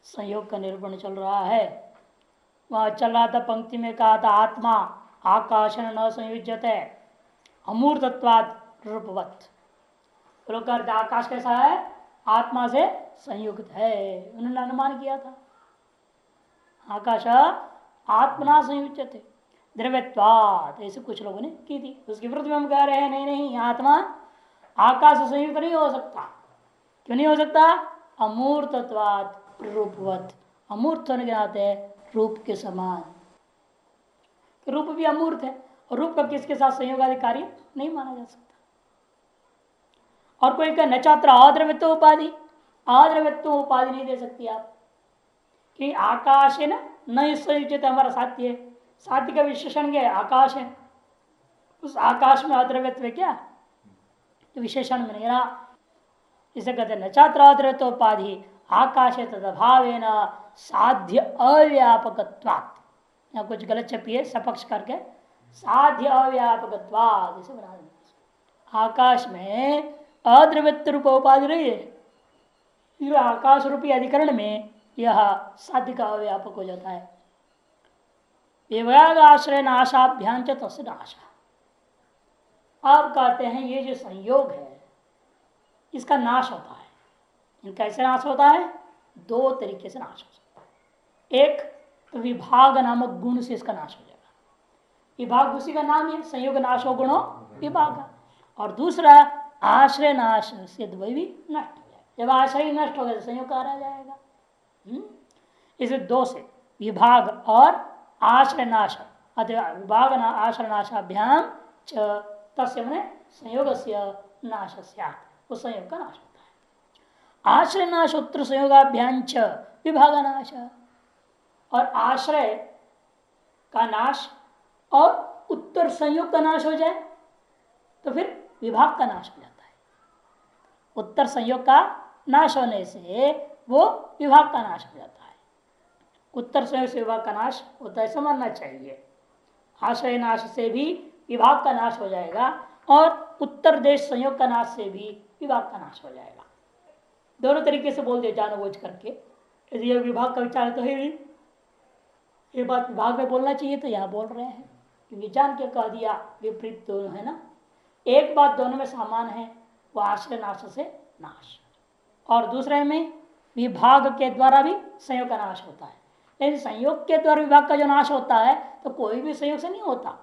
संयोग का निरूपण चल रहा है। वहां चल रहा था, पंक्ति में कहा था आत्मा आकाशन न संयुज्यते अमूर्तत्वाद रूपवत। लोग कहते आकाश कैसा है? आत्मा से संयुक्त है। उन्होंने अनुमान किया था आकाश आत्मना संयुज्यते द्रव्यत्वाद, ऐसे कुछ लोगों ने की थी। उसके विरुद्ध में हम कह रहे हैं नहीं नहीं, आत्मा आकाश से संयुक्त नहीं हो सकता। क्यों नहीं हो सकता? अमूर्तत्वाद रूपवत, अमूर्त होने के नाते रूप के समान। रूप भी अमूर्त है और रूप का किसके साथ संयोग आदि कार्य नहीं माना जा सकता। और कोई का नचात्र अद्रव्यत्व उपाधि, अद्रव्यत्व उपाधि नहीं दे सकती आप कि आकाश है ना, न संयुक्त हमारा साध्य है। साध्य का विशेषण क्या है? आकाश है। उस आकाश में अद्रव्यत्व है क्या? तो विशेषण में नहीं रहा। इसे कहते हैं नचात्र अद्रव्यत्व उपाधि आकाश तदभाव साध्य अव्यापकत्वात्। यहाँ कुछ गलत छपी है, सपक्ष करके साध्य अव्यापकत्वात् इसे बना देंगे। आकाश में अद्रव्यत्व रूप उपाधि नहीं है, आकाश रूपी अधिकरण में यह साध्य का अव्यापक हो जाता है। विभाग आश्रय नाशाभ्याम च तस्य नाशा। अब कहते हैं ये जो संयोग है इसका नाश होता है। कैसे नाश होता है? दो तरीके से नाश हो सकता है। एक तो विभाग नामक गुण से इसका नाश हो जाएगा। विभाग उसी का नाम है, संयोग नाश हो गुणों विभाग। और दूसरा आश्रय नाश से द्वय भी नष्ट हो जाएगा। जब आश्रय नष्ट हो गया तो संयोग कहा रह जाएगा। इसे दो से विभाग और आश्रय नाश, अथवा विभाग आश्रय नाशाभ्याम तस्य मने संयोग से नाश, उस संयोग का नाश होता है। आश्रय नाश उत्तर संयोगाभ्याम विभाग नाश, और आश्रय का नाश और उत्तर संयोग का नाश हो जाए तो फिर विभाग का नाश हो जाता है। उत्तर संयोग का नाश होने से वो विभाग का नाश हो जाता है। उत्तर संयोग से विभाग का नाश होता है, समझना चाहिए। आश्रय नाश से भी विभाग का नाश हो जाएगा और उत्तर देश संयोग का नाश से भी विभाग का नाश हो जाएगा। दोनों तरीके से बोल दिया जानबूझ करके। यदि यह विभाग का विचार तो है नहीं, ये बात विभाग में बोलना चाहिए तो यहाँ बोल रहे हैं, क्योंकि जान के कह दिया विपरीत दोनों है ना। एक बात दोनों में समान है, वह आश्रय नाश से नाश, और दूसरे में विभाग के द्वारा भी संयोग का नाश होता है। लेकिन संयोग के द्वारा विभाग का जो नाश होता है तो कोई भी संयोग से नहीं होता,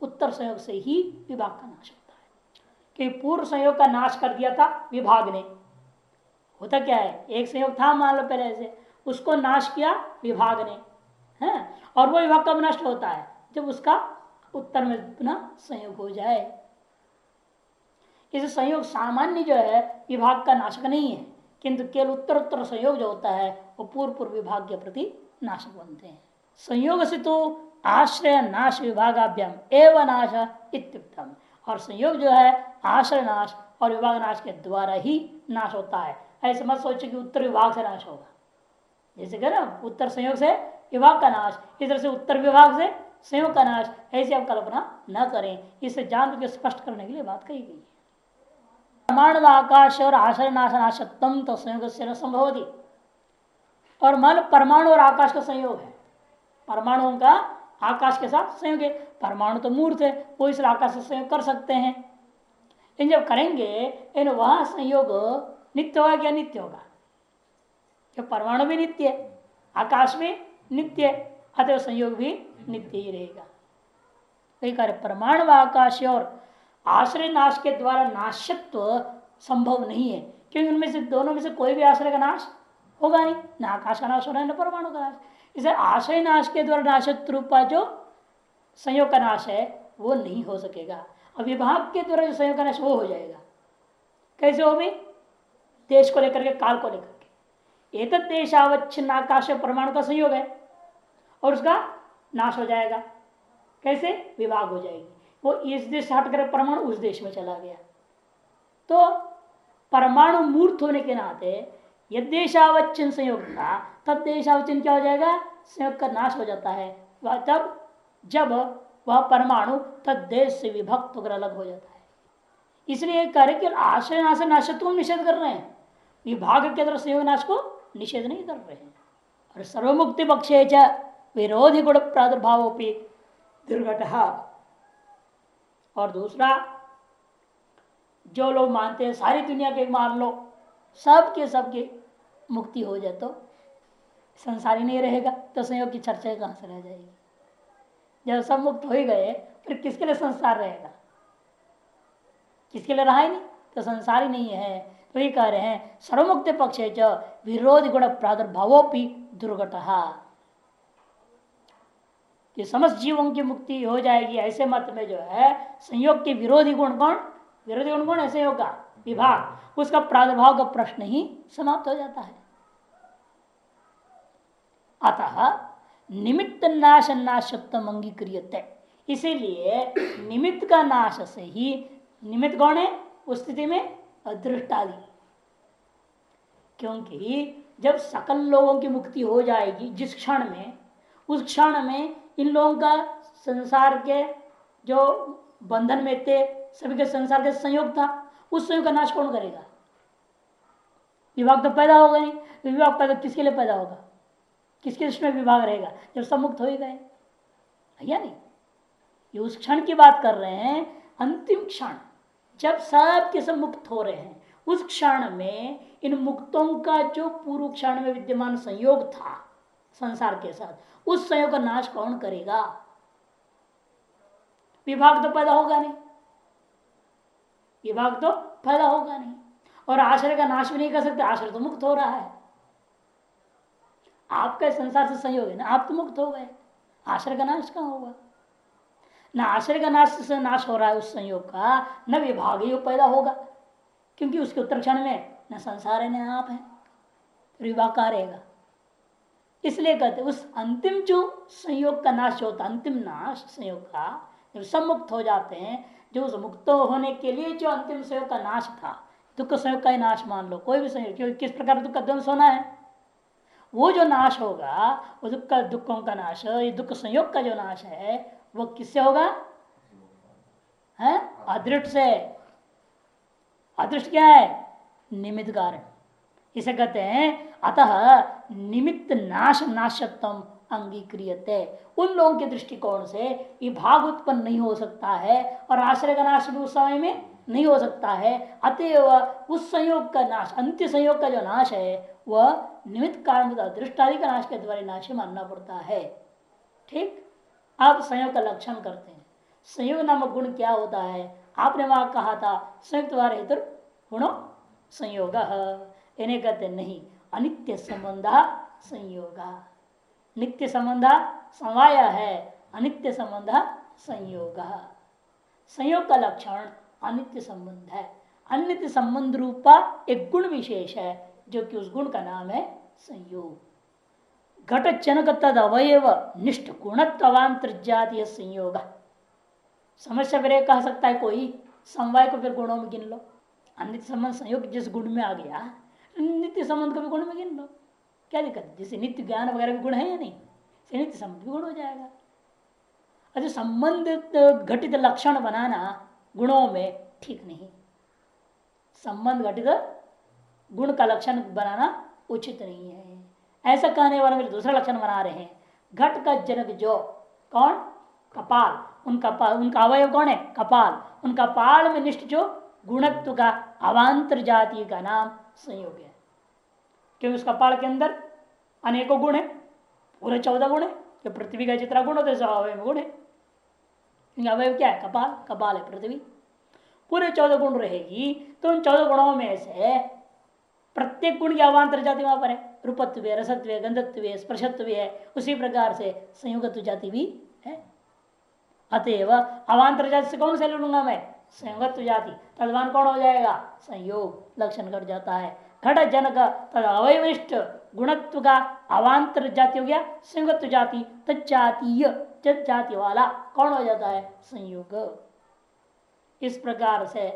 उत्तर संयोग से ही विभाग का नाश होता है। कि पूर्व संयोग का नाश कर दिया था विभाग ने। होता क्या है, एक संयोग था मान लो पहले से, उसको नाश किया विभाग ने, है। और वो विभाग कब नष्ट होता है? जब उसका उत्तर में पुनः संयोग हो जाए। इसे संयोग सामान्य जो है विभाग का नाशक नहीं है, किंतु केवल उत्तर उत्तर संयोग जो होता है वो पूर्व पूर्व विभाग के प्रति नाशक बनते हैं। संयोग से तो आश्रय नाश विभागाभ्याम एवं नाश इत्युक्तम। और संयोग जो है आश्रय नाश और विभाग नाश के द्वारा ही नाश होता है। ऐसे मत सोचो कि उत्तर विभाग से नाश होगा। जैसे कह ना उत्तर संयोग से विभाग का नाश, इस तरह से उत्तर विभाग से संयोग का नाश, ऐसी आप कल्पना न करें। इसे जान के स्पष्ट करने के लिए बात कही गई है। परमाणु आकाश और आश्रय नाश नाशत्म तो संयोग से न संभवती। और मान परमाणु और आकाश का संयोग है, परमाणुओं का आकाश के साथ संयोग है। परमाणु तो मूर्त है, वो इस आकाश से संयोग कर सकते हैं। इन जब करेंगे इन वह संयोग नित्य होगा क्या? नित्य होगा। जब परमाणु भी नित्य है, आकाश भी नित्य, अतः संयोग भी नित्य ही रहेगा। कई कार्य परमाणु व आकाश और आश्रय नाश के द्वारा नाशत्व संभव नहीं है, क्योंकि उनमें से दोनों में से कोई भी आश्रय का नाश होगा नहीं, न आकाश का नाश हो रहा है न परमाणु का नाश। इसे आश्रय नाश के द्वारा नाशत्व रूपा जो संयोग का नाश है वो नहीं हो सकेगा। अब विभाग के द्वारा जो संयोग का नाश वो हो जाएगा। कैसे हो भी? देश को लेकर के, काल को लेकर के। एक देशावच्छिन्न आकाश परमाणु का संयोग है और उसका नाश हो जाएगा। कैसे? विभाग हो जाएगी। वो इस देश से हटकर परमाणु उस देश में चला गया, तो परमाणु मूर्त होने के नाते यदि देशावच्छिन्न संयोग था तब देशावच्छिन्न क्या हो जाएगा? संयोग का नाश हो जाता है। वह तब जब वह परमाणु तद्देश से विभक्त होकर अलग हो जाता है। इसलिए कार्य कि आश्रय नाश नाशत्व निषेध कर रहे हैं, विभाग के द्वारा संयोग नाश को निषेध नहीं कर रहे हैं। और सर्वमुक्ति पक्षे च विरोधी गुण प्रादुर्भाव दुर्घट। और दूसरा, जो लोग मानते हैं सारी दुनिया के मान लो सबके मुक्ति हो जाए तो संसार ही नहीं रहेगा, तो संयोग की चर्चा कहां से रह जाएगी? जब सब मुक्त हो ही गए फिर किसके लिए संसार रहेगा? किसके लिए रहा ही नहीं, तो संसार ही नहीं है। तो ये कह रहे हैं सर्वमुक्त पक्षे च विरोधी गुण प्रादुर्भावोपि दुर्घट। कि समस्त जीवों की मुक्ति हो जाएगी ऐसे मत में जो है संयोग के विरोधी गुण कौन? विरोधी गुण कौन है? संयोग का विभाग, उसका प्रादुर्भाव का प्रश्न ही समाप्त हो जाता है। अतः निमित्त नाश नाशत्व अंगीक्रियते, इसीलिए निमित्त का नाश से ही, निमित्त कौन है उस स्थिति में? अदृष्टादि। क्योंकि जब सकल लोगों की मुक्ति हो जाएगी जिस क्षण में, उस क्षण में इन लोगों का संसार के जो बंधन में थे सभी के संसार के संयोग था, उस संयोग का नाश कौन करेगा? विभाग तो पैदा होगा नहीं। तो विभाग पैदा किसके लिए पैदा होगा? किसके दृष्टि में विभाग रहेगा? जब सब मुक्त हो ही गए, या नहीं? ये उस क्षण की बात कर रहे हैं, अंतिम क्षण जब सब के सब मुक्त हो रहे हैं, उस क्षण में इन मुक्तों का जो पूर्व क्षण में विद्यमान संयोग था संसार के साथ, उस संयोग का नाश कौन करेगा? विभाग तो पैदा होगा नहीं, विभाग तो पैदा होगा नहीं। और आश्रय का नाश भी नहीं कर सकते, आश्रय तो मुक्त हो रहा है। आपका संसार से संयोग है ना, आप तो मुक्त हो गए, आश्रय का नाश कहां होगा? न आश्रय का नाश से नाश हो रहा है उस संयोग का, न विभाग ही पैदा होगा, क्योंकि उसके उत्तर क्षण में न संसार है न आप है, विभाग कहां रहेगा? इसलिए कहते उस अंतिम जो संयोग का नाश होता, अंतिम नाश संयोग का, जब सब मुक्त हो जाते हैं, जो उस मुक्त होने के लिए जो अंतिम संयोग का नाश था, दुख संयोग का ही नाश मान लो, कोई भी संयोग, क्योंकि किस प्रकार दुख का ध्वंस होना है, वो जो नाश होगा, वो दुखों का नाश, ये दुख संयोग का जो नाश है वो किससे होगा? है अदृष्ट से। अदृष्ट क्या है? निमित्त कारण। इसे कहते हैं अतः निमित्त नाश नाशत्वम अंगीक्रियते। उन लोगों के दृष्टिकोण से विभाग उत्पन्न नहीं हो सकता है और आश्रय का नाश भी उस समय में नहीं हो सकता है। अतएव उस संयोग का नाश, अंत्य संयोग का जो नाश है वह निमित्त कारण दृष्टादि का नाश के द्वारा नाश मानना पड़ता है। ठीक, अब संयोग का लक्षण करते हैं। संयोग नामक गुण क्या होता है? आपने वहां कहा था संयुक्त हेतु गुणों संयोग, इन्हें कहते नहीं अनित्य संबंध संयोग। नित्य संबंध समवाय है, अनित्य संबंध संयोग। संयोग का लक्षण अनित्य संबंध है। अनित्य संबंध रूपा एक गुण विशेष है जो कि उस गुण का नाम है संयोग। घट जनक तद अवयव निष्ठ गुणत्वांतर जातीय संयोग। समस्या फिर कह सकता है कोई, समवाय को फिर गुणों में गिन लो। अनित्य संबंध संयोग जिस गुण में आ गया, नित्य संबंध को भी गुण में गिन लो, क्या दिक्कत? जैसे नित्य ज्ञान वगैरह भी गुण है या नहीं, नित्य संबंध भी गुण हो जाएगा। अच्छा, संबंधित घटित लक्षण बनाना गुणों में ठीक नहीं, संबंध घटित गुण का लक्षण बनाना उचित नहीं है। ऐसा कहने वाले मेरे दूसरा लक्षण बना रहे हैं। घट का जनक जो कौन? कपाल। उनका अवयव कौन है? कपाल। उन कपाल में निष्ठ जो गुणत्व का अवांतर जाति का नाम संयोग है। क्योंकि उस कपाल के अंदर अनेकों गुण है, पूरे 14 गुण है। जो पृथ्वी का जितना गुण होता है सब अवयव गुण है। अवयव क्या है? कपाल। कपाल है पृथ्वी, पूरे 14 गुण रहेगी। तो उन 14 गुणों में से प्रत्येक गुण की अवांतर जाति वहां पर है। रूपत्व, रसत्व, गंधत्व, स्पर्शत्व है। उसी प्रकार से संयोगत्व जाति भी है। अतएव अवांतर जाति से कौन से ले लूंगा मैं? संयोगत्व जाति। तदवान कौन हो जाएगा? संयोग लक्षण कर जाता है। घट जनक तद अवयविष्ट गुणत्व का अवांतर जाति हो गया संयोगत्व जाति। तजातीय जाति वाला कौन हो जाता है? संयोग। इस प्रकार से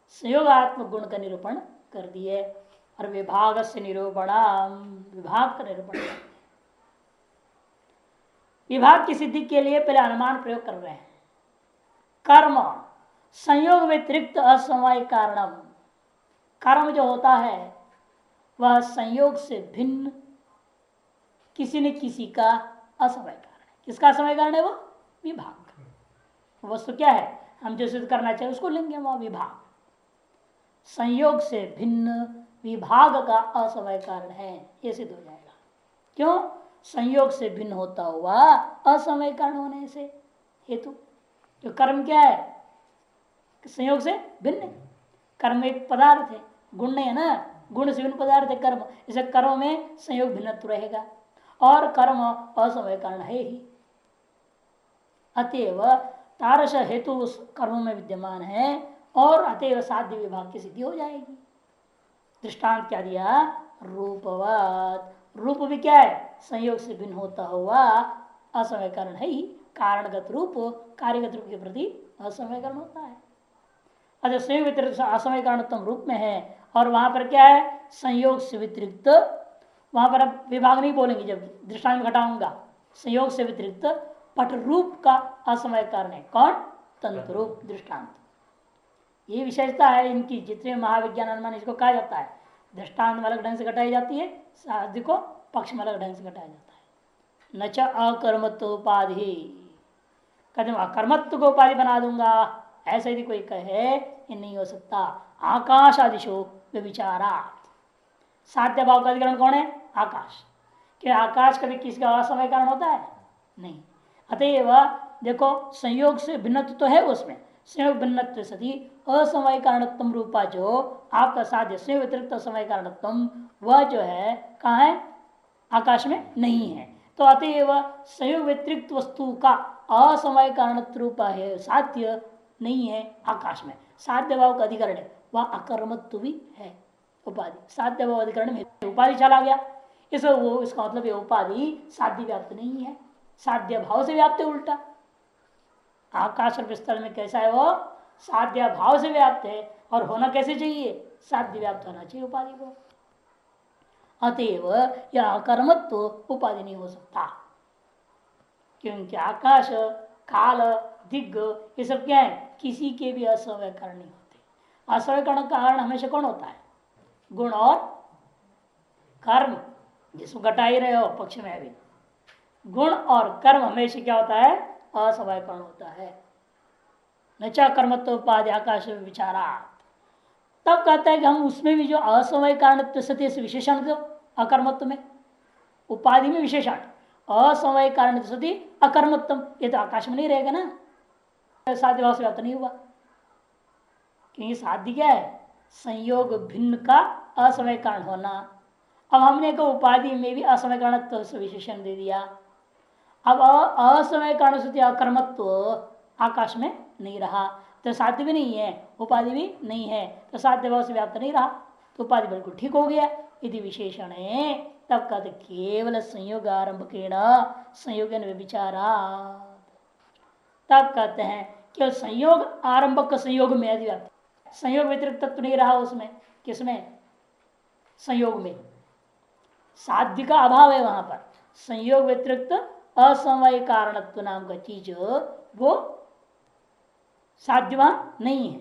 संयोगात्मक गुण का निरूपण कर दिए। और विभाग से निरूपण, विभाग का निरूपण, विभाग की सिद्धि के लिए पहले अनुमान प्रयोग कर रहे हैं। कर्म संयोग व्यतिरिक्त असमवाय कारणम, कर्म जो होता है वह संयोग से भिन्न किसी न किसी का असमय कारण है। किसका असमय कारण है? वो विभाग। वस्तु क्या है, हम जो सिद्ध करना चाहिए उसको लेंगे, वह विभाग। संयोग से भिन्न विभाग का असमय कारण है, ये सिद्ध हो जाएगा। क्यों? संयोग से भिन्न होता हुआ असमय कारण होने से हेतु। तो कर्म क्या है? संयोग से भिन्न। कर्म एक पदार्थ है, गुण नहीं है ना, गुण से भिन्न पदार्थ है कर्म। इसे कर्म में संयोग भिन्नत्व रहेगा और कर्म असमय कारण है ही। अतएव तारस हेतु उस कर्म में विद्यमान है और अतएव साध्य विभाग की सिद्धि हो जाएगी। दृष्टांत क्या दिया? रूपवत। रूप भी क्या है? संयोग से भिन्न होता हुआ असमय कारण है ही। कारणगत रूप कार्यगत रूप के प्रति असमय कारण होता है। अच्छा, संयोग व्यतिरिक्त असमय कारणत्म रूप में है और वहां पर क्या है? संयोग से व्यतिरिक्त। वहां पर अब विभाग नहीं बोलेंगे, जब दृष्टांत में घटाऊंगा। संयोग से व्यतिरिक्त पट रूप का असमय कारण है। कौन? तंतु रूप दृष्टांत। ये विशेषता है इनकी। जितने महाविज्ञान अनुमान इसको कहा जाता है, दृष्टांत में अलग ढंग से घटाई जाती है, साध्य को पक्ष में अलग ढंग से घटाया जाता है। न च अकर्मत्व उपाधि, कहते अकर्मत्व को उपाधि बना दूंगा, ऐसा यदि कोई कहे, ये नहीं हो सकता। आकाश आदिशो विचारा। साध्य भाव का अधिकरण कौन है? आकाश। क्या आकाश कभी किसी का असमय कारण होता है? नहीं। अतएव देखो, संयोग से भिन्नत्व तो है उसमें, संयोग भिन्नत्व सती असमय कारणत्म रूपा जो आपका साध्य संयोग व्यतिरिक्त असमय कारणत्म, वह जो है कहाँ है? आकाश में नहीं है। तो अतएव संयोग व्यतिरिक्त वस्तु का असमय कारणत्व रूपा है साध्य नहीं है आकाश में। साध्य भाव का अधिकरण है, वह अकर्मत्व भी है। उपाधि साध्य भाव अधिकरण में उपाधि चला गया, वो इसका मतलब ये उपाधि साध्य व्याप्त नहीं है, साध्य भाव से व्याप्त है। उल्टा आकाश और स्थल में कैसा है? वो साध्य भाव से व्याप्त है और होना कैसे चाहिए? साध्य व्याप्त होना चाहिए उपाधि को। अतएव यह अकर्मत्व उपाधि नहीं हो सकता, क्योंकि आकाश, काल, दिग्ग ये सब क्या है? किसी के भी असमय कारण नहीं होते। असमय कारण का कारण हमेशा कौन होता है? गुण और कर्म। जिसको घटा ही रहे हो पक्ष में भी, गुण और कर्म हमेशा क्या होता है? असमय कारण होता है। नचा कर्मत्व उपाधि आकाश विचारा। तब कहता है कि हम उसमें भी जो असमय कारण सत्य से विशेषण दो, अकर्मत्व में उपाधि में विशेषण असमय कारण सती अकर्मत्व, ये तो आकाश में नहीं रहेगा ना, साध्य भाव से व्याप्त नहीं हुआ। क्योंकि साध्य क्या है? संयोग भिन्न का असमय कारण होना। अब हमने को उपाधि में भी असमय कारण से विशेषण दे दिया। अब असमय कारण सती अकर्मत्व आकाश में नहीं रहा, तो साध्य भी नहीं है, उपाधि भी नहीं है, तो साध्य भाव से व्याप्त नहीं रहा, तो उपाधि बिल्कुल ठीक हो गया। यदि विशेषण है तब कहते केवल संयोग आरंभ संयोग विचारा। तब कहते हैं कि संयोग आरंभक संयोग में यदि संयोग व्यतिरिक्त तत्व नहीं रहा उसमें, किसमें? संयोग में साध्य का अभाव है। वहां पर संयोग व्यतिरिक्त असमय कारणत्व नाम का चीज वो साध्य वहां नहीं है,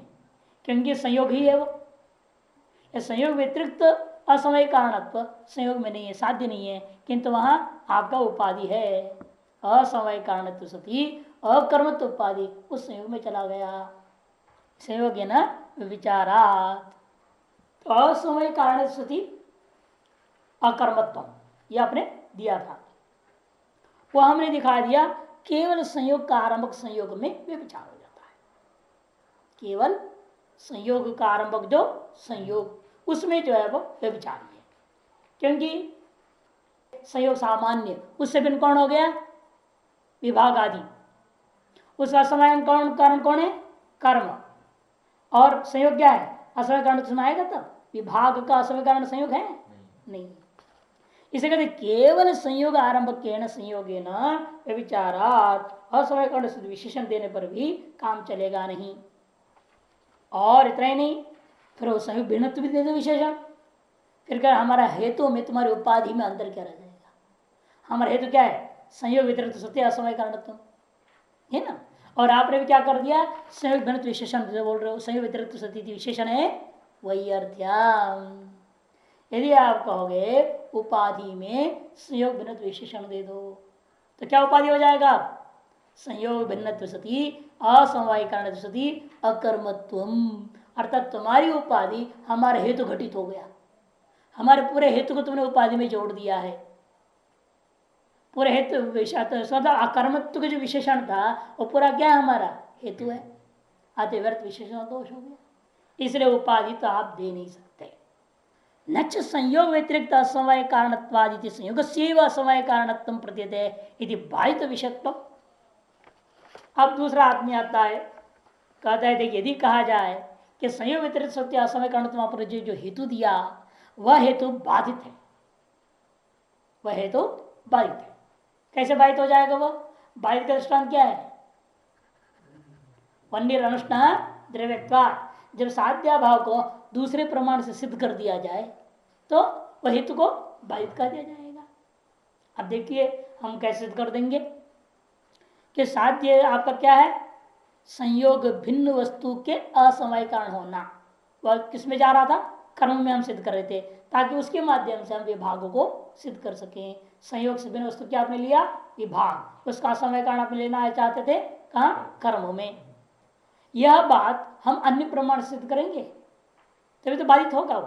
क्योंकि संयोग ही है वो। संयोग व्यतिरिक्त असमय कारणत्व संयोग में नहीं है, साध्य नहीं है, किंतु वहां आपका उपाधि है। असमय कारणत्व सती अकर्मत्व उपाधि उस संयोग में चला गया। संयोग है ना विचारात। तो असमय कारण सती अकर्मत्व यह आपने दिया था, वो हमने दिखा दिया। केवल संयोग का आरंभक संयोग में विचार हो जाता है। केवल संयोग का आरंभक जो संयोग उसमें जो है वो व्यभिचारी है, क्योंकि संयोग सामान्य उससे भिन्न कौन हो गया? विभाग आदि। उसका समय कारण कौन है? कर्म। और संयोग क्या है? असमय कारण तो सुनाएगा तब। विभाग का असमय कारण संयोग है नहीं। इसे कहते केवल संयोग आरंभ के संयोग व्यभिचारात् असमय कारण विशेषण देने पर भी काम चलेगा नहीं। और इतना ही नहीं, फिर वो संयोग भिन्नत्व भी दे दो विशेषण। फिर क्या हमारा हेतु में तुम्हारी उपाधि में अंतर क्या रह जाएगा? हमारा हेतु क्या है? संयोग व्यतिरिक्त सत्य असमय कारणत्व है ना। और आपने भी क्या कर दिया? संयोग भिन्नत्व विशेषण बोल रहे हो, संयोग व्यतिरिक्त सत्य विशेषण है वही अर्थ्याम। यदि आप कहोगे उपाधि में संयोग भिन्न विशेषण दे दो तो क्या उपाधि हो जाएगा? संयोग भिन्न सती असमवाय कारण सती अकर्मत्वम, अर्थात तुम्हारी उपाधि हमारे हेतु घटित हो गया, हमारे पूरे हेतु को तुमने उपाधि में जोड़ दिया है। पूरे हेतु सदा अकर्मत्व का जो विशेषण था वो पूरा क्या है? हमारा हेतु है। अतः व्यर्थ विशेषण दोष हो गया, इसलिए उपाधि तो आप दे नहीं सकते। नच संयोग व्यतिरिक्त असमवाय कारणत्वादि संयोग से असमवाय कारणत्व प्रतीयते इति बाधित विषयत्व। अब दूसरा आदमी आता है, कहता है देखिए यदि कहा जाए कि संयोग व्यतिरिक्त सत्य असमय कारणत्व पर जो हेतु दिया वह हेतु बाधित है, वह हेतु बाधित है। कैसे बाधित हो जाएगा? वो बाधित का दृष्टांत क्या है? वन्य अनुष्ठान द्रव्यत्वा, जब साध्या भाव को दूसरे प्रमाण से सिद्ध कर दिया जाए तो वह हेतु को बाधित कर दिया जाएगा। अब देखिए हम कैसे सिद्ध कर देंगे कि साध्य आपका क्या है? संयोग भिन्न वस्तु के असमय कारण होना। वह किसमें जा रहा था? कर्म में हम सिद्ध कर रहे थे, ताकि उसके माध्यम से हम विभागों को सिद्ध कर सकें। संयोग से भिन्न वस्तु क्या आपने लिया? विभाग। उसका असमय कारण आप लेना चाहते थे कहाँ? कर्म में। यह बात हम अन्य प्रमाण सिद्ध करेंगे तभी तो बाधित होगा वो।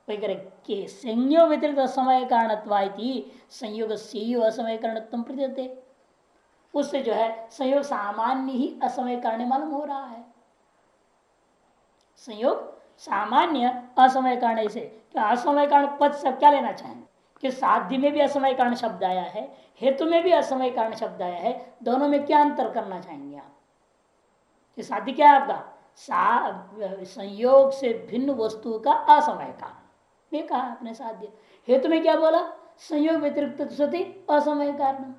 वही करें संयोग व्यतिरिक्त असमय कारणत्वाइति संयोग से असमय कारणत्व प्रतीयते, उससे जो है संयोग सामान्य ही असमय कारण मालूम हो रहा है। संयोग सामान्य असमय कारण से असमय कारण पद से क्या लेना चाहेंगे कि साध्य में भी असमय कारण शब्द आया है, हेतु में भी असमय कारण शब्द आया है, दोनों में क्या अंतर करना चाहेंगे आप? कि साध्य क्या है आपका? संयोग से भिन्न वस्तु का असमय कारण, ये कहा आपने साध्य। हेतु में क्या बोला? संयोग व्यतिरिक्त सति असमय कारण।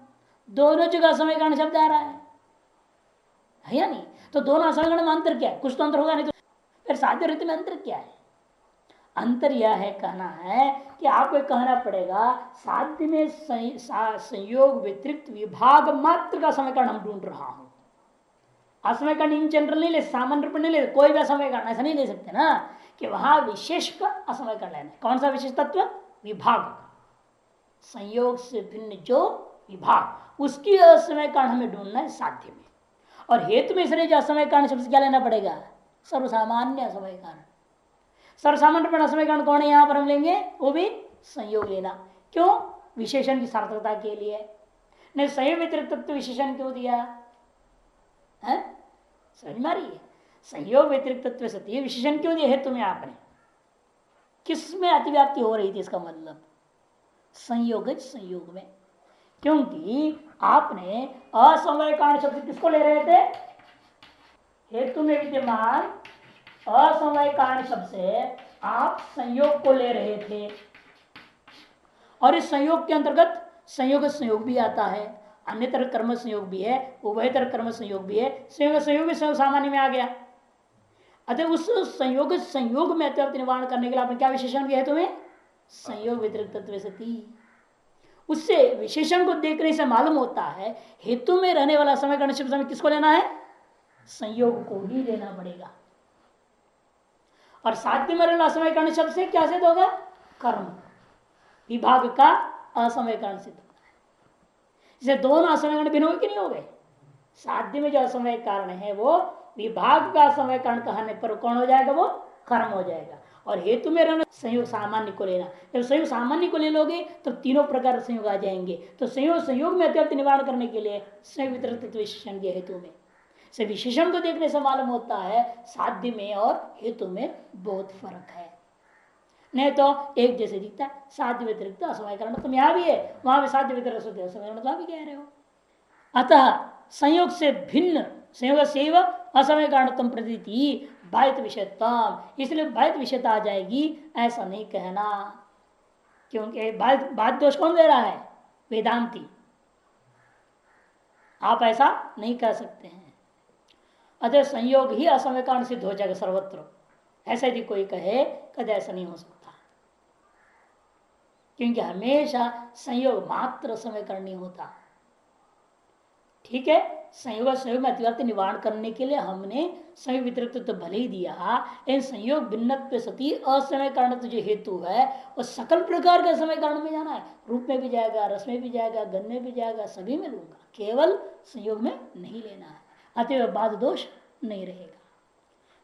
दोनों जगह असमय कारण शब्द आ रहा है या नहीं? तो दोनों असमय कारण में अंतर क्या है? कुछ तो अंतर होगा, नहीं तो फिर साध्य हेतु में अंतर क्या है? अंतर यह है, कहना है कि आपको कहना पड़ेगा साध्य में संयोग व्यतिरिक्त विभाग मात्र का असमय कारण हम ढूंढ रहा हूं। असमय कारण इन जनरल नहीं ले, सामान्य रूप में नहीं ले, कोई भी असमय कारण ऐसा नहीं ले सकते ना कि वहां विशेष का असमय कारण लेना। कौन सा विशेष तत्व? विभाग का। संयोग से भिन्न जो विभाग, उसकी असमय कारण हमें ढूंढना है साध्य में। और हेतु में इसलिए जो असमय कारण शब्द से क्या लेना पड़ेगा? सर्वसामान्य असमय कारण। सर्वसामान्य असमय कारण कौन है यहां पर हम लेंगे? वो भी संयोग लेना। क्यों? विशेषण की सार्थकता के लिए। नहीं संयोग व्यतिरिक्त तत्व विशेषण क्यों दिया है? समझ में आ रही है? संयोग व्यतिरिक्त तत्व सत्य विशेषण क्यों दिया हेतु में आपने? किसमें अतिव्याप्ति हो रही थी? इसका मतलब संयोग में, क्योंकि आपने असमय कारण शब्द किसको ले रहे थे? हेतु में विद्यमान असमय कारण शब्द से आप संयोग को ले रहे थे, और इस संयोग के अंतर्गत संयोग भी आता है, अन्य तरह कर्म संयोग भी है, उभय तरह कर्म संयोग भी है। संयोग भी सामान्य में आ गया। अतः उस संयोग में अत्यर्थ निवारण करने के लिए आपने क्या विशेषण दिया है तुम्हें? संयोग व्यतिरिक्त तत्व सती। उससे विशेषण को देखने से मालूम होता है हेतु में रहने वाला समय कारण शब्द में किसको लेना है? संयोग को ही लेना पड़ेगा। और साध्य में रहना असमय कारण शब्द से क्या सिद्ध होगा? कर्म विभाग का असमय कारण सिद्ध होता है। इसे दोनों असमय कारण भिन्न हो कि नहीं हो गए? साध्य में जो असमय कारण है वो विभाग का असमय कारण कहने पर कौन हो जाएगा? वो कर्म हो जाएगा। और हेतु में रहना संयोग सामान्य को लेना। जब संयोग सामान्य को ले लोगे तो तीनों प्रकार संयोग आ जाएंगे। तो संयोग में अत्यर्थ निवारण करने के लिए संयोग वितरित विशेषण दिया हेतु में। से विशेषण को देखने से मालूम होता है साध्य में और हेतु में बहुत फर्क है। नहीं तो एक जैसे दिखता है, साध्य व्यतिरिक्त असमय कारण तुम यहाँ भी है, वहां भी साध्य व्यतिरिक्त असमय कारण भी कह रहे हो। अतः संयोग से भिन्न संयोग से असमय कारणत्म प्रतीति बाधित विषयत्म, इसलिए बाधित विषयता आ जाएगी, ऐसा नहीं कहना। क्योंकि बाधित दोष कौन दे रहा है? वेदांती। आप ऐसा नहीं कह सकते हैं। अतः संयोग ही असमय कारण सिद्ध हो जाएगा सर्वत्र, ऐसा यदि कोई कहे कद ऐसा नहीं हो सकता। क्योंकि हमेशा संयोग मात्र समय कारण नहीं होता। ठीक है, संयोग संयोग में अतिव्याप्ति निवारण करने के लिए हमने संयोग व्यतिरिक्त तो भले ही दिया, इन संयोग भिन्नत्व सती असमय कारण जो हेतु है वो सकल प्रकार के समय कारण में जाना है। रूप में भी जाएगा, रस में भी जाएगा, गंध में भी जाएगा, सभी में लूंगा, केवल संयोग में नहीं लेना है। अतएव बाद दोष नहीं रहेगा।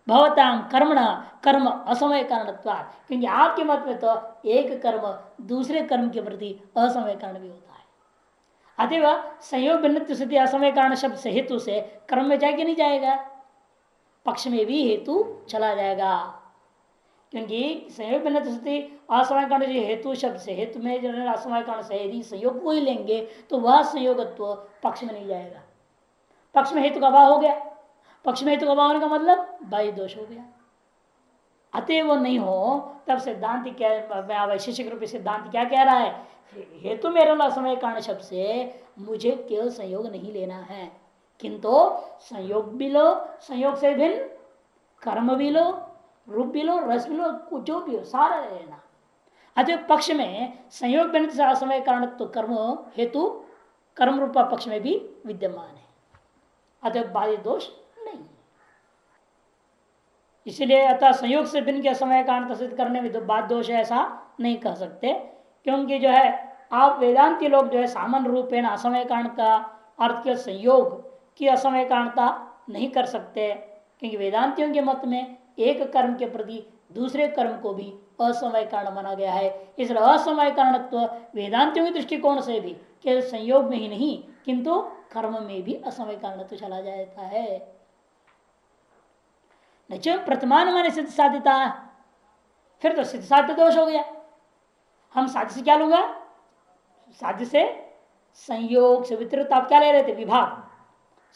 भवताम कर्मण कर्म असमय कारणत्वात्, क्योंकि आपके मत में तो एक कर्म दूसरे कर्म के प्रति असमय कारण भी होता है। अतएव संयोग भिन्न स्थिति असमय कारण शब्द से हेतु से कर्म में जाएगा नहीं जाएगा, पक्ष में भी हेतु चला जाएगा। क्योंकि संयोग भिन्न स्थिति असमय कारण जो हेतु शब्द से, हेतु में जो असमय कारण से यदि संयोग को ही लेंगे तो वह संयोगत्व पक्ष में नहीं जाएगा। पक्ष में हेतु का अभाव हो गया, पक्ष में हेतु का अभाव होने का मतलब बाह्य दोष हो गया। अतएव वो नहीं हो तब सिद्धांत क्या, वैशेषिक रूप से सिद्धांत क्या कह रहा है, हेतु मेरा असमय कारण शब्द से मुझे केवल संयोग नहीं लेना है, किंतु संयोग भी लो, संयोग से भिन्न कर्म भी लो, रूप भी लो, रस भी लो, जो भी हो सारा लेना। अतः पक्ष में संयोग भिन्न असमय कारण तो कर्म हेतु कर्म रूपा पक्ष में भी विद्यमान है, अतः बाह्य दोष नहीं। इसलिए अतः संयोग से भिन्न के असमय कारण सिद्ध करने में तो बात दोष है ऐसा नहीं कह सकते, क्योंकि जो है आप वेदांती लोग जो है सामान्य रूपेण असमय कारण का अर्थ के संयोग की असमय कारणता नहीं कर सकते, क्योंकि वेदांतियों के मत में एक कर्म के प्रति दूसरे कर्म को भी असमय कारण माना गया है। इसलिए असमय कारणत्व वेदांतियों के दृष्टिकोण से भी केवल संयोग में ही नहीं किंतु कर्म में भी असमय कारणत्व चला जाता है। प्रतिमान माने सिद्ध साधिता, फिर तो सिद्ध साध्य दोष हो गया। हम साध्य से क्या लूंगा, साध्य से संयोग से वितरित आप क्या ले रहे थे, विभाग।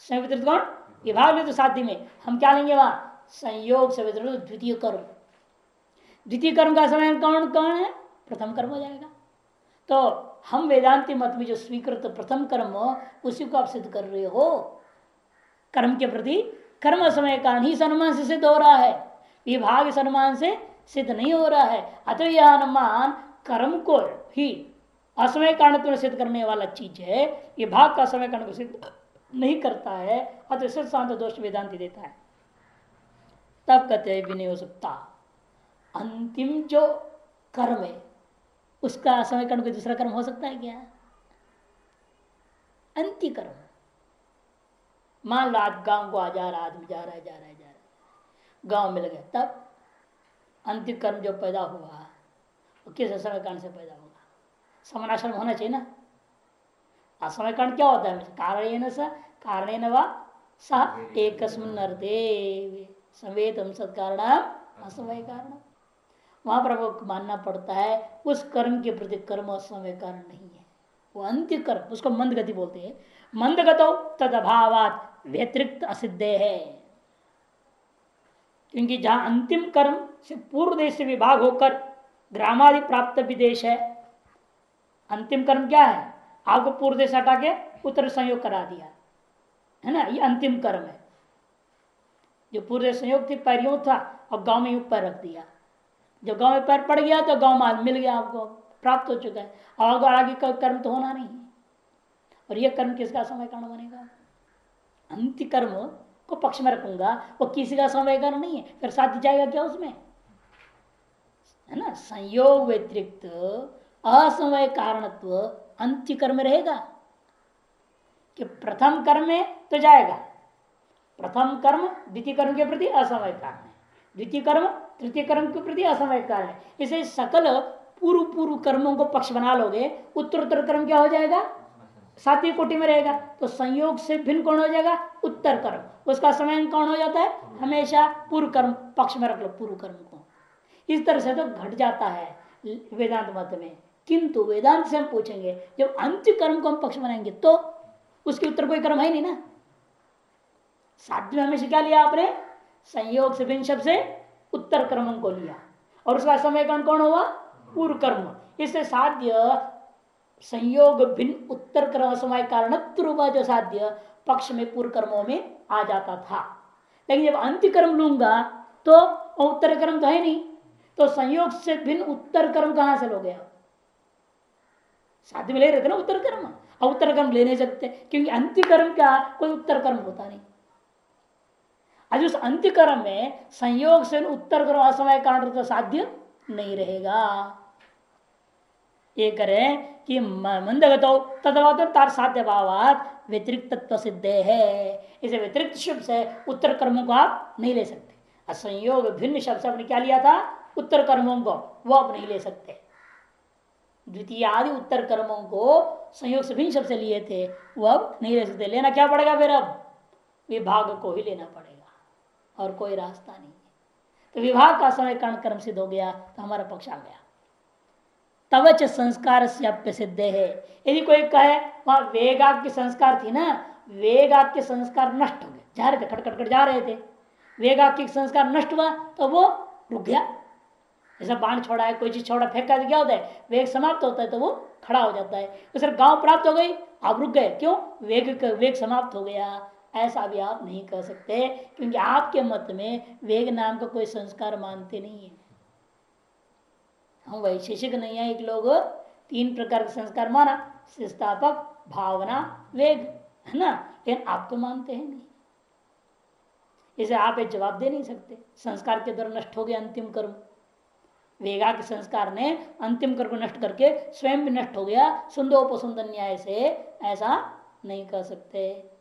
संयोग वितरित कौन, विभाग ले तो साध्य में हम क्या लेंगे वहां, संयोग से वितरित द्वितीय कर्म। द्वितीय कर्म का समय कौन कौन है, प्रथम कर्म हो जाएगा। तो हम वेदांति मत में जो स्वीकृत प्रथम कर्म उसी को आप सिद्ध कर रहे हो। कर्म के प्रति कर्म समय कारण ही अनुमान से सिद्ध हो रहा है, विभाग इस अनुमान से सिद्ध नहीं हो रहा है। अतः यह अनुमान कर्म को ही असमय कारण सिद्ध करने वाला चीज है, विभाग का समय कारण को सिद्ध नहीं करता है। अतः सिद्ध शांत दोष वेदांति देता है। तब कहते भी नहीं हो सकता, अंतिम जो कर्म है उसका असमय कारण कोई दूसरा कर्म हो सकता है क्या? अंतिम कर्म, मान लो आप गांव को जा रहा, आदमी जा रहा है गांव में लगे, तब अंतिम कर्म जो पैदा हुआ वो किस असमय कारण से पैदा होगा, समानाश्रम होना चाहिए ना। असमय कारण क्या होता है, कारणेन वा सह एकस्मिन् अर्थे संवेदम सत्कारण असमय कारण। वहां पर वो मानना पड़ता है उस कर्म के प्रति कर्म असमय कारण नहीं है, वो अंत्य कर्म, उसको मंद गति बोलते हैं। मंद गतो तद अभावात व्यतिरिक्त असिद्धे है, क्योंकि जहां अंतिम कर्म से पूर्व देश से विभाग होकर ग्रामादि प्राप्त विदेश है। अंतिम कर्म क्या है, आपको पूर्व देश हटा के उत्तर संयोग करा दिया है ना, ये अंतिम कर्म है। जो पूर्व संयोग थी पैर यूं था और गांव में यूं पैर रख दिया, जब गांव में पैर पड़ गया तो गांव माल मिल गया, आपको प्राप्त हो चुका है, और आगे का कर्म तो होना नहीं। और यह कर्म किसका समय कारण बनेगा, अंत्य कर्म को पक्ष में रखूंगा, वो किसी का समय कारण नहीं है, फिर साथ जाएगा क्या उसमें, है ना। संयोग व्यतिरिक्त असमय कारणत्व अंत्य कर्म रहेगा कि प्रथम कर्म में तो जाएगा, प्रथम कर्म द्वितीय कर्म के प्रति असमय कारण है, द्वितीय कर्म तृतीय कर्म के प्रति असमय कारण है। इसे सकल पूर्व पूर्व कर्मों को पक्ष बना लोगे, उत्तर उत्तर कर्म क्या हो जाएगा, सातवीं कोटि में रहेगा। तो संयोग से भिन्न कौन हो जाएगा, उत्तर कर्म, उसका समय कौन हो जाता है, हमेशा पूर्व कर्म पक्ष में रख लो पूर्व कर्म को। इस तरह से तो घट जाता है वेदांत मत में। किंतु वेदांत से हम पूछेंगे जब अंत्य कर्म को हम पक्ष बनाएंगे तो उसके उत्तर कोई कर्म है नहीं ना। साध्य में हमेशा क्या लिया आपने, संयोग से भिन्न शब्द से उत्तर कर्म को लिया, और उसका समय कौन कौन हुआ, पूर्व कर्म। इससे साध्य संयोग भिन्न उत्तर कर्म समय कारण जो साध्य पक्ष में पूर्व कर्मों में आ जाता था। लेकिन जब अंत्य कर्म लूंगा तो उत्तर कर्म तो है नहीं, तो संयोग से भिन्न उत्तर कर्म कहां से लोगे आप, साध्य में ले रहे थे ना उत्तर कर्म, अब उत्तर कर्म ले नहीं सकते क्योंकि अंत्य कर्म क्या, कोई उत्तर कर्म होता नहीं। आज उस अंत्य कर्म में संयोग से उत्तर कर्म असमय कारण तो साध्य नहीं रहेगा। ये करें कि मंदगतो तदवातर तार साध्य भावात व्यतिरिक्त तत्व सिद्ध है। इसे व्यतिरिक्त शब्द से उत्तर कर्मों को आप नहीं ले सकते। असंयोग भिन्न शब्द से आपने क्या लिया था, उत्तर कर्मों को, वो आप नहीं ले सकते। द्वितीय आदि उत्तर कर्मों को संयोग से भिन्न शब्द से लिए थे, वो अब नहीं ले सकते। लेना क्या पड़ेगा फिर, अब विभाग को ही लेना पड़ेगा और कोई रास्ता नहीं है। तो विभाग का समय कारण कर्म सिद्ध हो गया तो हमारा पक्ष आ गया। तवच संस्कार से सिद्ध है। यदि कोई कहे वहां वेगाग के संस्कार थी ना, वेगाग के संस्कार नष्ट हो गए, जा रहे थे खटखट जा रहे थे, वेगाग के संस्कार नष्ट हुआ तो वो रुक गया। जैसा बाण छोड़ा है, कोई चीज छोड़ा फेंका तो क्या होता है, वेग समाप्त होता है तो वो खड़ा हो जाता है। तो सिर्फ गांव प्राप्त हो गई, आप रुक गए, क्यों, वेग समाप्त हो गया। ऐसा भी आप नहीं कर सकते क्योंकि आपके मत में वेग नाम का कोई संस्कार मानते नहीं है। हम वैशेषिक नहीं है, एक लोग 3 प्रकार के संस्कार माना, स्थापक, भावना, वेग, है ना, लेकिन आपको मानते हैं नहीं। इसे आप एक जवाब दे नहीं सकते। संस्कार के द्वारा नष्ट हो गया अंतिम कर्म, वेगा के संस्कार ने अंतिम कर्म को नष्ट करके स्वयं भी नष्ट हो गया, सुंदोपसुंद न्याय से ऐसा नहीं कर सकते।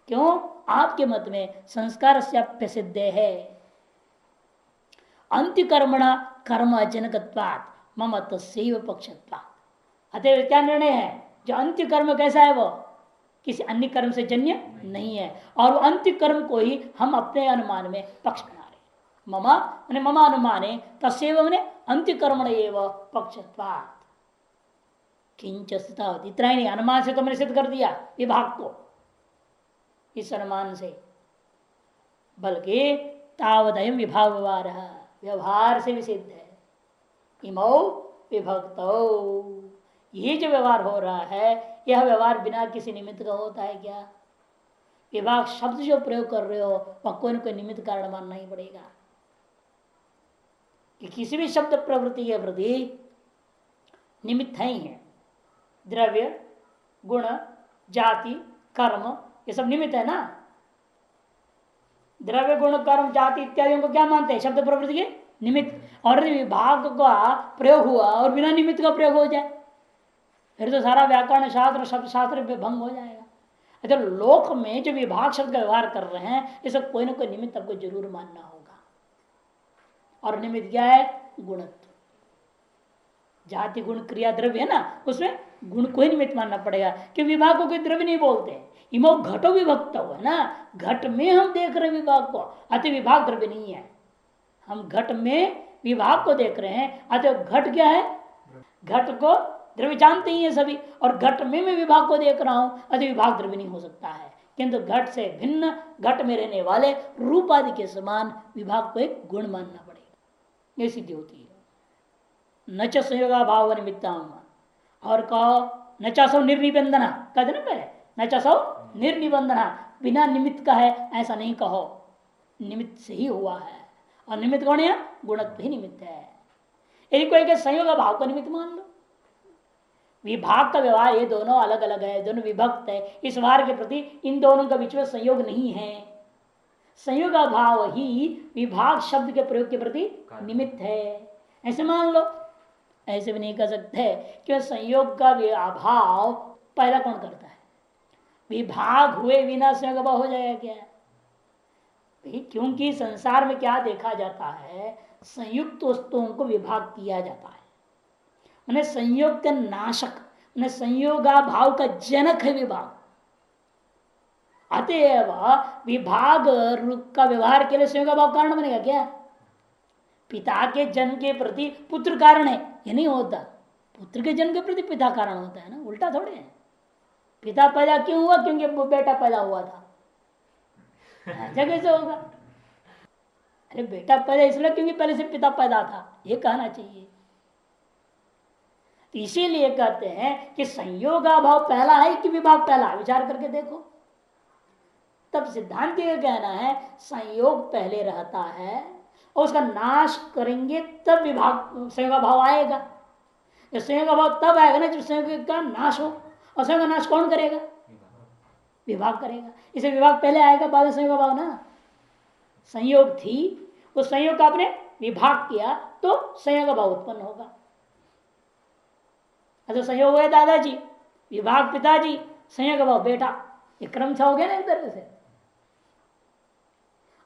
क्यों, आपके मत में संस्कार से सिद्ध है अंत्यकर्मणा कर्म अजनकत्वात् मम तस्यैव पक्षत्वात्। अतः क्या निर्णय है, जो अंत्य कर्म कैसा है, वो किसी अन्य कर्म से जन्य नहीं है और अंत्य कर्म को ही हम अपने अनुमान में पक्ष बना रहे। मम अनुमाने तस्यैव मने अंत्य कर्मण एव पक्षत्वात् किंच स्थितावत्। इतना ही नहीं, अनुमान से तो मैंने सिद्ध कर दिया विभाग को इस अनुमान से, बल्कि तावदयम विभाग व्यवहार से भी सिद्ध है। इमौ विभक्तौ, ये जो व्यवहार हो रहा है, यह व्यवहार बिना किसी निमित्त का होता है क्या। विभाग शब्द जो प्रयोग कर रहे हो वह कोई न कोई निमित्त कारण मानना ही पड़ेगा कि किसी भी शब्द प्रवृत्ति के प्रति निमित्त है ही है। द्रव्य, गुण, जाति, कर्म, ये सब निमित्त है ना। द्रव्य, गुण, कर्म, जाति इत्यादि को क्या मानते हैं, शब्द प्रवृत्ति के निमित्त। और विभाग का प्रयोग हुआ और बिना निमित्त का प्रयोग हो जाए फिर तो सारा व्याकरण शास्त्र शब्द शास्त्र पे भंग हो जाएगा। अच्छा, लोक में जो विभाग शब्द का व्यवहार कर रहे हैं, इसे कोई ना कोई निमित्त आपको जरूर मानना होगा। और निमित्त क्या है, गुणत्व। जाति, गुण, क्रिया, द्रव्य है ना, उसमें गुण को ही निमित्त मानना पड़ेगा कि विभाग को कोई द्रव्य नहीं बोलते। इमो घटो विभक्त हुआ ना, घट में हम देख रहे विभाग को, अति विभाग द्रव्य नहीं है। हम घट में विभाग को देख रहे हैं, अतः घट क्या है, घट को द्रव्य जानते ही है सभी, और घट में मैं विभाग को देख रहा हूं, अतः विभाग द्रव्य नहीं हो सकता है। किंतु घट से भिन्न, घट में रहने वाले रूप आदि के समान विभाग को एक गुण मानना पड़ेगा, ये सिद्धि होती है। न च संयोगा भाव निमित्ता, और कहो न चासो निर्निबंधना, कहते ना पहले, न चासो निर्निबंधना, बिना निमित्त का है ऐसा नहीं कहो, निमित्त से ही हुआ है। और निमित्त कौन है, गुणत्व ही निमित्त है। यदि कोई संयोग भाव का निमित्त मान लो, विभाग का व्यवहार ये दोनों अलग अलग है, दोनों विभक्त है, इस व्यवहार के प्रति इन दोनों के बीच में संयोग नहीं है। संयोग भाव ही विभाग शब्द के प्रयोग के प्रति निमित्त है, ऐसे मान लो। ऐसे भी नहीं कर सकते, क्यों, संयोग का अभाव पैदा कौन करता है, विभाग हुए बिना संयोग भाव हो जाएगा क्या। क्योंकि संसार में क्या देखा जाता है, संयुक्त वस्तुओं को विभाग किया जाता है, मैंने संयोग का नाशक, मैंने संयोगा भाव का जनक है विभाग। अतएव विभाग का व्यवहार के लिए संयोगा भाव कारण बनेगा क्या। पिता के जन्म के प्रति पुत्र कारण है, ये नहीं होता। पुत्र के जन्म के प्रति पिता कारण होता है ना, उल्टा थोड़े है। पिता पैदा क्यों हुआ, क्योंकि वो बेटा पैदा हुआ था, ऐसा कैसे होगा। अरे बेटा पैदा इसलिए क्योंकि पहले से पिता पैदा था, ये कहना चाहिए। इसीलिए कहते हैं कि संयोगा भाव पहला है कि विभाग पहला, विचार करके देखो। तब सिद्धांत का कहना है संयोग पहले रहता है और उसका नाश करेंगे तब विभाग संयोग भाव आएगा। ये संयोग का भाव तब आएगा ना जब संयोग का नाश हो। और संयोग का नाश कौन करेगा? विभाग करेगा। इसे विभाग पहले आएगा, बाद में संयोग का भाव ना। संयोग थी, उस संयोग का आपने विभाग किया तो संयोग का भाव उत्पन्न होगा। अच्छा, संयोग हुए दादाजी, विभाग पिताजी, संयोग का भाव बेटा, ये क्रम हो गया ना एक तरह से।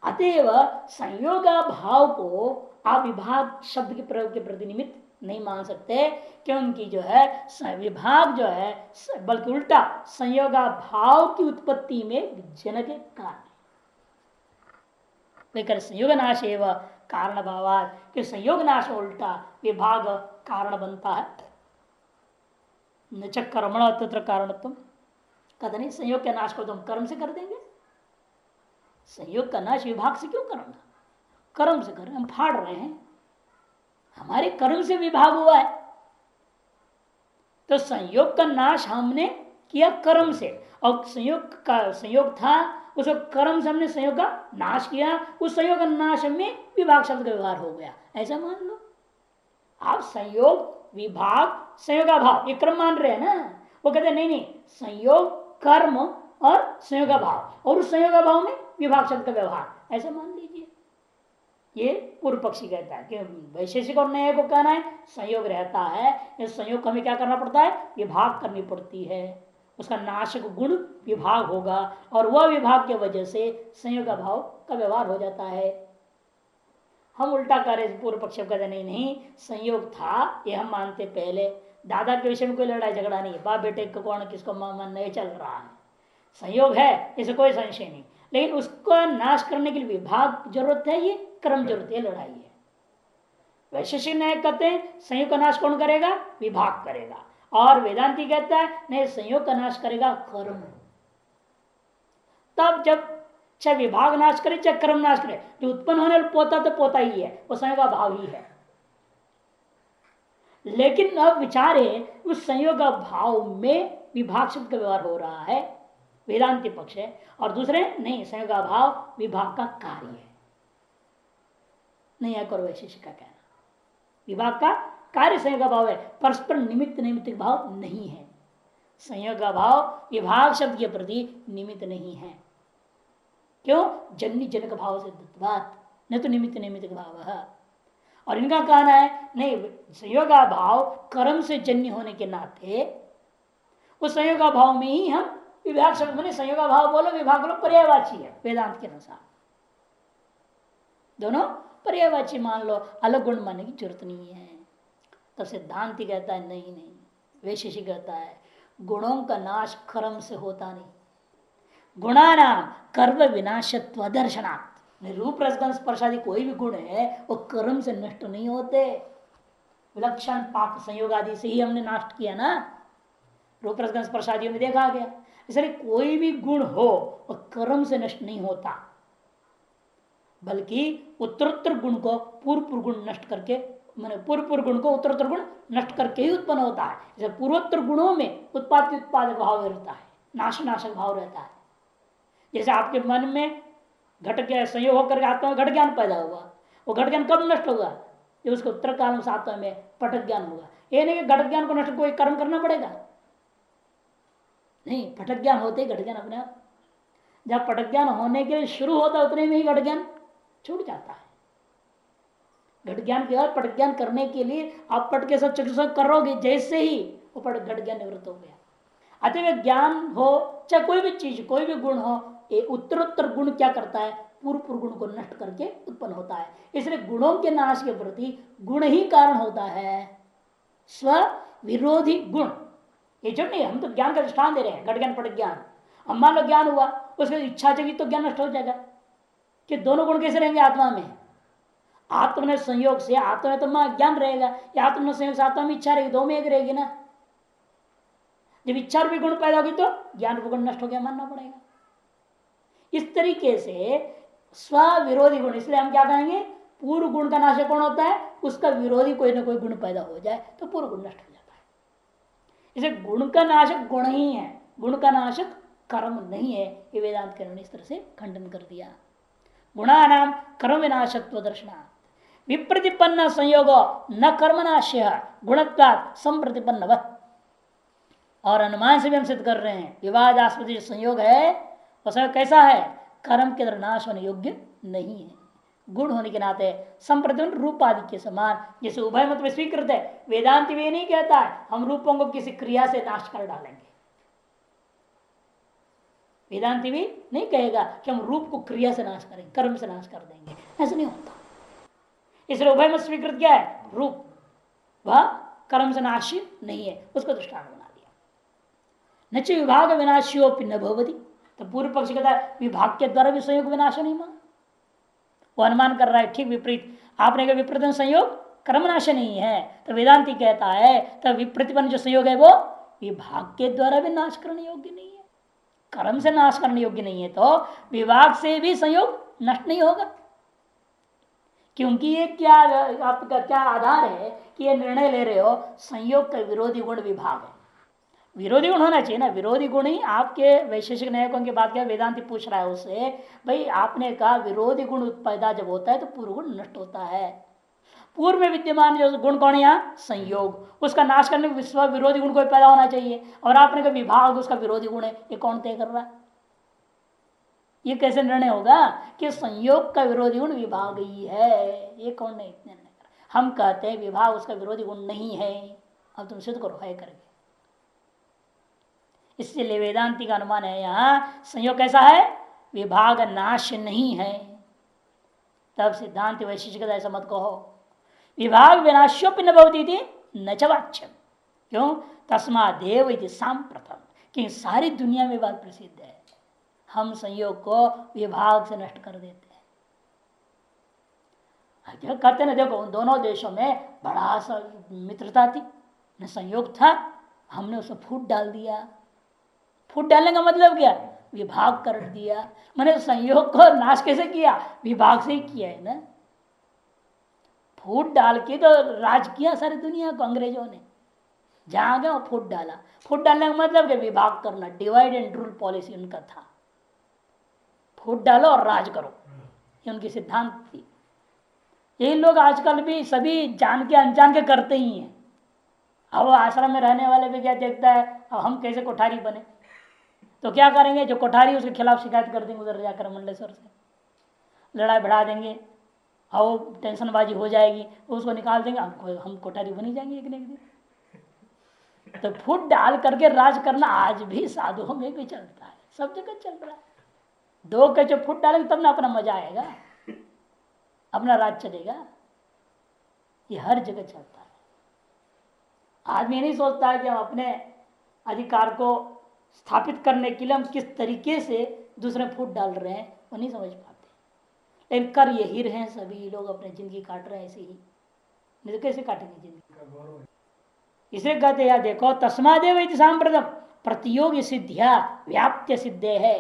अतएव संयोग भाव को आप विभाग शब्द के प्रयोग के प्रति निमित्त नहीं मान सकते, क्योंकि जो है विभाग जो है बल्कि उल्टा संयोग भाव की उत्पत्ति में जनक कारण है। संयोग नाश एवं कारण भावात कि संयोग नाश उल्टा विभाग कारण बनता है। न च कर्मण तत्र कारणत्व, कहते नहीं संयोग के नाश को तो हम कर्म से कर देंगे। संयोग का नाश विभाग से क्यों करूंगा? कर्म से कर रहे हैं, हम फाड़ रहे हैं, हमारे कर्म से विभाग हुआ है। तो संयोग का नाश हमने किया कर्म से, और संयोग था उस कर्म से हमने संयोग का नाश किया, उस संयोग का नाश में विभाग शब्द का व्यवहार हो गया, ऐसा मान लो। आप संयोग विभाग संयोग का भाव ये क्रम मान रहे हैं ना। वो कहते नहीं नहीं, संयोग कर्म और संयोग का भाव, और उस संयोग का भाव में विभाग शब्द का व्यवहार, ऐसा मान लीजिए। ये पूर्व पक्षी कहता है कि वैशेषिक और नए को कहना है संयोग रहता है, इस संयोग को हमें क्या करना पड़ता है? विभाग करनी पड़ती है। उसका नाशक गुण विभाग होगा, और वह विभाग की वजह से संयोग का भाव का व्यवहार हो जाता है। हम उल्टा करें, पूर्व पक्ष कहते नहीं नहीं, संयोग था ये हम मानते पहले, दादा के विषय में कोई लड़ाई झगड़ा नहीं, बाप बेटे को कौन किसको मन नहीं चल रहा है, संयोग है इसे कोई संशय नहीं, लेकिन उसका नाश करने के लिए विभाग जरूरत है, ये क्रम जरूरत है, लड़ाई है। वैशेषिक न्याय कहते हैं संयोग का नाश कौन करेगा? विभाग करेगा। और वेदांती कहता है नहीं, संयोग का नाश करेगा कर्म। तब जब चाहे विभाग नाश करे चाहे कर्म नाश करे, जो उत्पन्न होने वाला पोता तो पोता ही है, वो संयोग का भाव ही है। लेकिन अब विचार है उस संयोग भाव में विभाग शब्द का व्यवहार हो रहा है, वेदांति पक्ष है, और दूसरे नहीं, संयोग भाव विभाग का कार्य है। नहीं है करो वैशेषिक का कहना, विभाग का कार्य संयोग भाव है, परस्पर निमित्त निमित्त भाव नहीं है। संयोग भाव विभाग शब्द के प्रति निमित्त नहीं है। क्यों? जन्य जनक भाव से बात, न तो निमित्त निमित्त भाव है। और इनका कहना है नहीं, संयोग भाव कर्म से जन्य होने के नाते उस संयोग भाव में ही हम विभाग शब्द मैंने संयोग भाव बोलो विभाग बोलो पर्यायवाची है वेदांत के अनुसार, दोनों पर्यायवाची मान लो, अलग गुण मानने की जरूरत नहीं है। तो सिद्धांति कहता है नहीं नहीं, वैशेषिक कहता है गुणों का नाश कर्म से होता नहीं, गुणाना कर्म विनाशत्व दर्शनात्। रूप रसगंध स्पर्शादि कोई भी गुण है वो कर्म से नष्ट नहीं होते, विलक्षण पाक संयोग आदि से ही हमने नष्ट किया ना, रूप रसगंध स्पर्शादियों में देखा गया। इसलिए कोई भी गुण हो वो कर्म से नष्ट नहीं होता, बल्कि उत्तरोत्तर गुण को पूर्व गुण नष्ट करके, मैंने पूर्व गुण को उत्तरोत्तर गुण नष्ट करके ही उत्पन्न होता है। जैसे पूर्वोत्तर गुणों में उत्पाद्य उत्पादक भाव रहता है, नाश नाशक भाव रहता है। जैसे आपके मन में घट के संयोग होकर आत्मा में घट ज्ञान पैदा हुआ, वो घट ज्ञान कब नष्ट होगा? जब उसको उत्तर काल से आत्मा में पटक ज्ञान होगा। ये नहीं कि घट ज्ञान को नष्ट कोई कर्म करना पड़ेगा, नहीं, पटक ज्ञान होते ही घट ज्ञान अपने आप, जब पटक ज्ञान होने के लिए शुरू होता है उतने में ही घट ज्ञान छूट जाता है। घट ज्ञान के बाद पटक ज्ञान करने के लिए आप पट के साथ चक्षुष करोगे, जैसे ही वो पट घट ज्ञान निवृत्त हो गया। अतः ज्ञान हो चाहे कोई भी चीज कोई भी गुण हो, ये उत्तरोत्तर गुण क्या करता है? पूर्व गुण को नष्ट करके उत्पन्न होता है। इसलिए गुणों के नाश के प्रति गुण ही कारण होता है, स्व विरोधी गुण। ये जो नहीं, हम तो ज्ञान का दृष्टान दे रहे हैं, घट ज्ञान पट ज्ञान। अब मान लो ज्ञान हुआ, उसमें इच्छा जगी तो ज्ञान नष्ट हो जाएगा। कि दोनों गुण कैसे रहेंगे आत्मा में? आत्मा ने संयोग से आत्मा में तो ज्ञान रहेगा, या आत्मा में संयोग से आत्मा में इच्छा रहेगी, दो में एक रहेगी ना। जब इच्छा रूपी गुण पैदा होगी तो ज्ञान रूपी गुण नष्ट हो गया मानना पड़ेगा। इस तरीके से स्व विरोधी गुण, इसलिए हम क्या कहेंगे? पूर्व गुण का नाशक कौन होता है? उसका विरोधी कोई ना कोई गुण पैदा हो जाए तो पूर्व गुण नष्ट हो जाता है। इसे गुण का नाशक गुण ही है, गुण का नाशक कर्म नहीं है। ये वेदांत के इस तरह से खंडन कर दिया। गुणानाम कर्म विनाशत्व दर्शनात्, विप्रतिपन्न संयोग न कर्मनाश्य गुणत्वात् संप्रतिपन्नवत्। और अनुमान से भी हम सिद्ध कर रहे हैं विवादास्पद जो संयोग है वह संयोग कैसा है, कर्म के द्वारा नाश होने योग्य नहीं है, गुण होने के नाते संप्रतिपन्न रूप आदि के समान। जैसे उभय मत में स्वीकृत है, वेदांत भी नहीं कहता है हम रूपों को किसी क्रिया से नाश कर डालेंगे। वेदांति भी नहीं कहेगा कि हम रूप को क्रिया से नाश करेंगे, कर्म से नाश कर देंगे, ऐसा नहीं होता। इसलिए उभय मत स्वीकृत क्या है, रूप वह कर्म से नाश नहीं है, उसको दृष्टांत बना दिया। नच विभाग विनाशियोपि न भवति, तो पूर्व पक्ष कहता है विभाग के द्वारा भी संयोग विनाश नहीं माना। वो अनुमान कर रहा है ठीक विपरीत, आपने कहा विपरीत संयोग कर्मनाश नहीं है, तो वेदांति कहता है तो विप्रतिपन्न जो संयोग है वो विभाग के द्वारा भी नाश करने योग्य नहीं है, कर्म से नाश करने योग्य नहीं है, तो विभाग से भी संयोग नष्ट नहीं होगा। क्योंकि ये क्या आपका क्या आधार है कि ये निर्णय ले रहे हो संयोग का विरोधी गुण विभाग है, विरोधी गुण होना चाहिए ना, विरोधी गुण ही आपके वैशेषिक न्यायिकों की बात क्या वेदांति पूछ रहा है उससे, भाई आपने कहा विरोधी गुण पैदा जब होता है तो पूर्व गुण नष्ट होता है, पूर्व में विद्यमान जो गुण कौन है यहाँ संयोग, उसका नाश करने में विश्व विरोधी गुण कोई पैदा होना चाहिए, और आपने कहा विभाग उसका विरोधी गुण है, ये कौन तय कर रहा है? ये कैसे निर्णय होगा कि संयोग का विरोधी गुण विभाग ही है, ये कौन नहीं निर्णय कर? हम कहते हैं विभाग उसका विरोधी गुण नहीं है, अब तुम सिद्ध करो है करके। इसलिए वेदांति का अनुमान है यहाँ संयोग कैसा है, विभाग नाश नहीं है। तब सिद्धांत वैशिष्ट ऐसा मत कहो, विभाग विनाश्योपि न भवति न च वाच्यम, क्यों तस्मादेव इति सांप्रतम, कि सारी दुनिया में बात प्रसिद्ध है, हम संयोग को विभाग से नष्ट कर देते हैं। कहते ना देखो उन दोनों देशों में बड़ा सा मित्रता थी, न संयोग था, हमने उसमें फूट डाल दिया, फूट डालने का मतलब क्या, विभाग कर दिया, मैंने संयोग को नाश कैसे किया, विभाग से ही किया है ना, फूट डाल के तो राज किया सारी दुनिया को अंग्रेजों ने, जहां गए फूट डाला, फूट डालने का मतलब क्या, विभाग करना, डिवाइड एंड रूल पॉलिसी उनका था, फूट डालो और राज करो, ये उनकी सिद्धांत थी। यही लोग आजकल भी सभी जान के अनजान के करते ही हैं। अब आश्रम में रहने वाले भी क्या देखता है, अब हम कैसे कोठारी बने, तो क्या करेंगे, जो कोठारी उसके खिलाफ शिकायत कर देंगे उधर जाकर मंडलेश्वर से, लड़ाई बढ़ा देंगे, और टेंशनबाजी हो जाएगी, उसको निकाल देंगे, हम कोठारी बनी जाएंगे एक न एक दिन। तो फूट डाल करके राज करना आज भी साधुओं में भी चलता है, सब जगह चल रहा है। दो के जो फूट डालेंगे तब ना अपना मजा आएगा, अपना राज चलेगा, ये हर जगह चलता है। आदमी नहीं सोचता है कि हम अपने अधिकार को स्थापित करने के लिए हम किस तरीके से दूसरे फूट डाल रहे हैं, वो नहीं समझ पाते, लेकिन कर यही रहे हैं, सभी लोग अपनी जिंदगी काट रहे हैं ऐसे ही, नहीं तो कैसे काटेंगे जिंदगी। इसे कहते हैं देखो तस्मादेव इति सांप्रतम प्रतियोगी सिद्धिया व्याप्य सिद्धे है,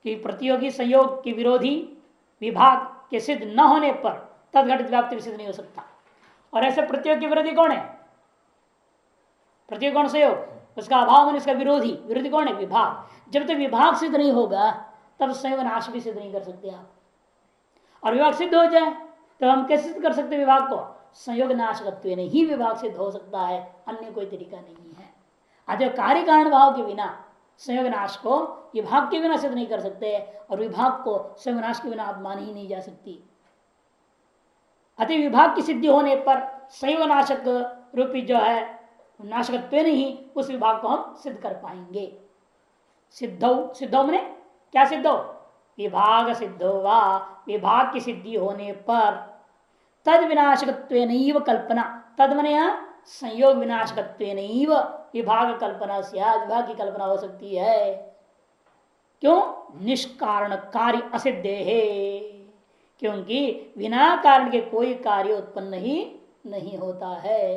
कि प्रतियोगी संयोग के विरोधी विभाग के सिद्ध न होने पर तदघटित व्याप्ति सिद्ध नहीं हो सकता। और ऐसे प्रतियोग के विरोधी कौन है, प्रतियोग कौन संयोग, उसका अभाव में इसका विरोधी, विरोधी कौन है, विभाग। जब तक विभाग सिद्ध नहीं होगा तब संयोग नाश भी सिद्ध नहीं कर सकते आप। और विभाग सिद्ध हो जाए तो हम कैसे सिद्ध कर सकते विभाग को, संयोग नाशकत्व ही विभाग सिद्ध हो सकता है, अन्य कोई तरीका नहीं है। अतः कार्य कारण भाव के बिना संयोग नाश को विभाग के बिना सिद्ध नहीं कर सकते, और विभाग को संयोग नाश के बिना आप मान ही नहीं जा सकती। अतः विभाग की सिद्धि होने पर संयोग नाशक रूपी जो है नाशकत्व नहीं, उस विभाग को हम सिद्ध कर पाएंगे। सिद्धौ, सिद्धौ मने क्या सिद्धौ, विभाग सिद्धो वा, विभाग की सिद्धि होने पर तद विनाशकत्वेनैव कल्पना, तद मने संयोग विनाशकत्वेनैव विभाग कल्पना से, विभाग की कल्पना हो सकती है। क्यों, निष्कारण कार्य असिद्धे है, क्योंकि बिना कारण के कोई कार्य उत्पन्न ही नहीं होता है।